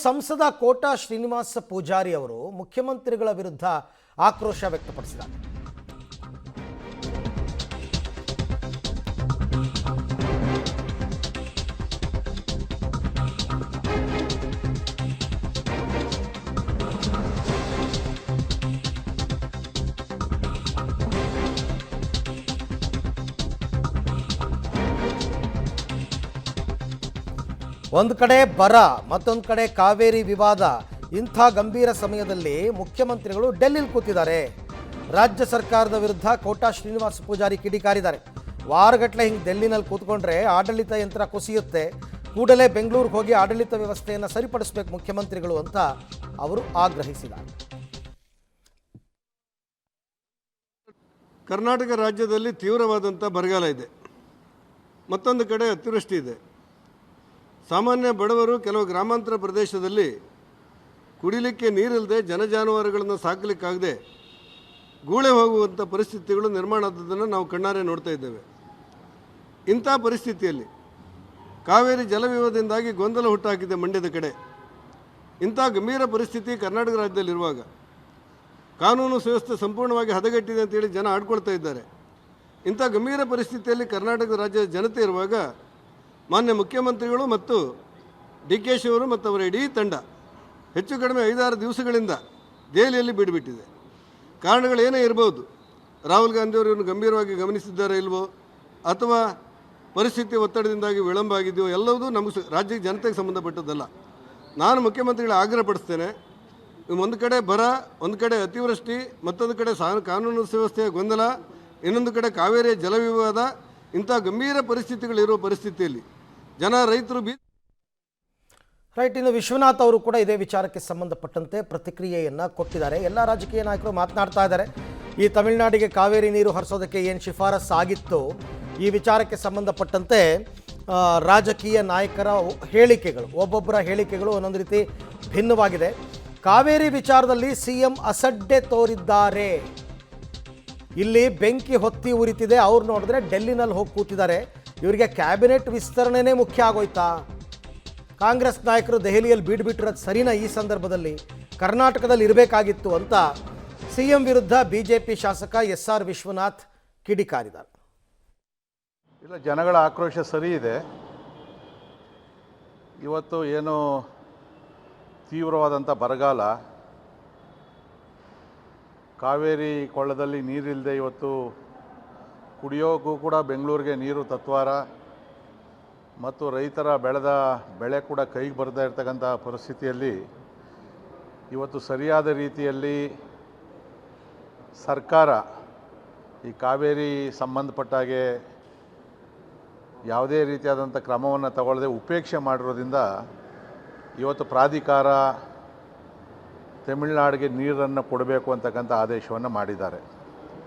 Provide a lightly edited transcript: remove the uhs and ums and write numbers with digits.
ಸಂಸದ ಕೋಟಾ ಶ್ರೀನಿವಾಸ ಪೂಜಾರಿ ಅವರು ಮುಖ್ಯಮಂತ್ರಿಗಳ ವಿರುದ್ಧ ಆಕ್ರೋಶ ವ್ಯಕ್ತಪಡಿಸಿದ್ದಾರೆ. ಒಂದು ಕಡೆ ಬರ, ಮತ್ತೊಂದು ಕಡೆ ಕಾವೇರಿ ವಿವಾದ. ಇಂಥ ಗಂಭೀರ ಸಮಯದಲ್ಲಿ ಮುಖ್ಯಮಂತ್ರಿಗಳು ಡೆಲ್ಲಿಲಿ ಕೂತಿದ್ದಾರೆ. ರಾಜ್ಯ ಸರ್ಕಾರದ ವಿರುದ್ಧ ಕೋಟಾ ಶ್ರೀನಿವಾಸ ಪೂಜಾರಿ ಕಿಡಿಕಾರಿದ್ದಾರೆ. ವಾರಗಟ್ಟಲೆ ಹಿಂಗೆ ಡೆಲ್ಲಿನಲ್ಲಿ ಕೂತ್ಕೊಂಡ್ರೆ ಆಡಳಿತ ಯಂತ್ರ ಕುಸಿಯುತ್ತೆ, ಕೂಡಲೇ ಬೆಂಗಳೂರಿಗೆ ಹೋಗಿ ಆಡಳಿತ ವ್ಯವಸ್ಥೆಯನ್ನು ಸರಿಪಡಿಸಬೇಕು ಮುಖ್ಯಮಂತ್ರಿಗಳು ಅಂತ ಅವರು ಆಗ್ರಹಿಸಿದ್ದಾರೆ. ಕರ್ನಾಟಕ ರಾಜ್ಯದಲ್ಲಿ ತೀವ್ರವಾದಂಥ ಬರಗಾಲ ಇದೆ, ಮತ್ತೊಂದು ಕಡೆ ಅತಿವೃಷ್ಟಿ ಇದೆ. ಸಾಮಾನ್ಯ ಬಡವರು ಕೆಲವು ಗ್ರಾಮಾಂತರ ಪ್ರದೇಶದಲ್ಲಿ ಕುಡಿಲಿಕ್ಕೆ ನೀರಿಲ್ಲದೆ ಜನಜಾನುವಾರುಗಳನ್ನು ಸಾಕಲಿಕ್ಕಾಗದೆ ಗೂಳೆ ಹೋಗುವಂಥ ಪರಿಸ್ಥಿತಿಗಳು ನಿರ್ಮಾಣ ಆದದ್ದನ್ನು ನಾವು ಕಣ್ಣಾರೆ ನೋಡ್ತಾ ಇದ್ದೇವೆ. ಇಂಥ ಪರಿಸ್ಥಿತಿಯಲ್ಲಿ ಕಾವೇರಿ ಜಲವಿವಾದದಿಂದಾಗಿ ಗೊಂದಲ ಹುಟ್ಟಾಕಿದೆ ಮಂಡ್ಯದ ಕಡೆ. ಇಂಥ ಗಂಭೀರ ಪರಿಸ್ಥಿತಿ ಕರ್ನಾಟಕ ರಾಜ್ಯದಲ್ಲಿರುವಾಗ ಕಾನೂನು ಸುವ್ಯವಸ್ಥೆ ಸಂಪೂರ್ಣವಾಗಿ ಹದಗೆಟ್ಟಿದೆ ಅಂತೇಳಿ ಜನ ಆಡ್ಕೊಳ್ತಾ ಇದ್ದಾರೆ. ಇಂಥ ಗಂಭೀರ ಪರಿಸ್ಥಿತಿಯಲ್ಲಿ ಕರ್ನಾಟಕ ರಾಜ್ಯದ ಜನತೆ ಇರುವಾಗ ಮಾನ್ಯ ಮುಖ್ಯಮಂತ್ರಿಗಳು ಮತ್ತು ಡಿ ಕೆ ಶಿವರು ಮತ್ತು ಅವರ ಇಡೀ ತಂಡ ಹೆಚ್ಚು ಕಡಿಮೆ 5-6 ದಿವಸಗಳಿಂದ ದೆಹಲಿಯಲ್ಲಿ ಬಿಡುಬಿಟ್ಟಿದೆ. ಕಾರಣಗಳೇನೇ ಇರ್ಬೋದು, ರಾಹುಲ್ ಗಾಂಧಿಯವರು ಇವನ್ನು ಗಂಭೀರವಾಗಿ ಗಮನಿಸಿದ್ದಾರೆ ಇಲ್ವೋ, ಅಥವಾ ಪರಿಸ್ಥಿತಿ ಒತ್ತಡದಿಂದಾಗಿ ವಿಳಂಬ ಆಗಿದೆಯೋ, ಎಲ್ಲವೂ ನಮಗೆ ರಾಜ್ಯದ ಜನತೆಗೆ ಸಂಬಂಧಪಟ್ಟದ್ದಲ್ಲ. ನಾನು ಮುಖ್ಯಮಂತ್ರಿಗಳ ಆಗ್ರಹಪಡಿಸ್ತೇನೆ, ಒಂದು ಕಡೆ ಬರ, ಒಂದು ಕಡೆ ಅತಿವೃಷ್ಟಿ, ಮತ್ತೊಂದು ಕಡೆ ಕಾನೂನು ಸುವ್ಯವಸ್ಥೆಯ ಗೊಂದಲ, ಇನ್ನೊಂದು ಕಡೆ ಕಾವೇರಿಯ ಜಲವಿವಾದ. ಇಂಥ ಗಂಭೀರ ಪರಿಸ್ಥಿತಿಗಳಿರುವ ಪರಿಸ್ಥಿತಿಯಲ್ಲಿ ರೈತರು ರೈಟ್. ಇನ್ನು ವಿಶ್ವನಾಥ್ ಅವರು ಕೂಡ ಇದೇ ವಿಚಾರಕ್ಕೆ ಸಂಬಂಧಪಟ್ಟಂತೆ ಪ್ರತಿಕ್ರಿಯೆಯನ್ನು ಕೊಟ್ಟಿದ್ದಾರೆ. ಎಲ್ಲ ರಾಜಕೀಯ ನಾಯಕರು ಮಾತನಾಡ್ತಾ ಇದ್ದಾರೆ. ಈ ತಮಿಳುನಾಡಿಗೆ ಕಾವೇರಿ ನೀರು ಹರಿಸೋದಕ್ಕೆ ಏನು ಶಿಫಾರಸು ಆಗಿತ್ತು, ಈ ವಿಚಾರಕ್ಕೆ ಸಂಬಂಧಪಟ್ಟಂತೆ ರಾಜಕೀಯ ನಾಯಕರ ಹೇಳಿಕೆಗಳು, ಒಬ್ಬೊಬ್ಬರ ಹೇಳಿಕೆಗಳು ಒಂದೊಂದು ರೀತಿ ಭಿನ್ನವಾಗಿದೆ. ಕಾವೇರಿ ವಿಚಾರದಲ್ಲಿ ಸಿಎಂ ಅಸಡ್ಡೆ ತೋರಿದ್ದಾರೆ. ಇಲ್ಲಿ ಬೆಂಕಿ ಹೊತ್ತಿ ಉರಿತಿದೆ, ಅವ್ರು ನೋಡಿದ್ರೆ ಡೆಲ್ಲಿನಲ್ಲಿ ಹೋಗಿ ಕೂತಿದ್ದಾರೆ. ಇವರಿಗೆ ಕ್ಯಾಬಿನೆಟ್ ವಿಸ್ತರಣೆನೇ ಮುಖ್ಯ ಆಗೋಯ್ತಾ? ಕಾಂಗ್ರೆಸ್ ನಾಯಕರು ದೆಹಲಿಯಲ್ಲಿ ಬಿಟ್ಬಿಟ್ಟಿರೋದು ಸರಿನಾ? ಈ ಸಂದರ್ಭದಲ್ಲಿ ಕರ್ನಾಟಕದಲ್ಲಿ ಇರಬೇಕಾಗಿತ್ತು ಅಂತ ಸಿಎಂ ವಿರುದ್ಧ ಬಿಜೆಪಿ ಶಾಸಕ SR ವಿಶ್ವನಾಥ್ ಕಿಡಿಕಾರಿದ್ದಾರೆ. ಇಲ್ಲ, ಜನಗಳ ಆಕ್ರೋಶ ಸರಿ ಇದೆ. ಇವತ್ತು ಏನು ತೀವ್ರವಾದಂಥ ಬರಗಾಲ, ಕಾವೇರಿ ಕೊಳ್ಳದಲ್ಲಿ ನೀರಿಲ್ಲದೆ ಇವತ್ತು ಕುಡಿಯೋಕ್ಕೂ ಕೂಡ ಬೆಂಗಳೂರಿಗೆ ನೀರು ತತ್ವಾರ, ಮತ್ತು ರೈತರ ಬೆಳೆದ ಬೆಳೆ ಕೂಡ ಕೈಗೆ ಬರ್ತಾ ಇರ್ತಕ್ಕಂಥ ಪರಿಸ್ಥಿತಿಯಲ್ಲಿ ಇವತ್ತು ಸರಿಯಾದ ರೀತಿಯಲ್ಲಿ ಸರ್ಕಾರ ಈ ಕಾವೇರಿ ಸಂಬಂಧಪಟ್ಟಾಗೆ ಯಾವುದೇ ರೀತಿಯಾದಂಥ ಕ್ರಮವನ್ನು ತಗೊಳ್ಳದೆ ಉಪೇಕ್ಷೆ ಮಾಡಿರೋದ್ರಿಂದ ಇವತ್ತು ಪ್ರಾಧಿಕಾರ ತಮಿಳುನಾಡಿಗೆ ನೀರನ್ನು ಕೊಡಬೇಕು ಅಂತಕ್ಕಂಥ ಆದೇಶವನ್ನು ಮಾಡಿದ್ದಾರೆ.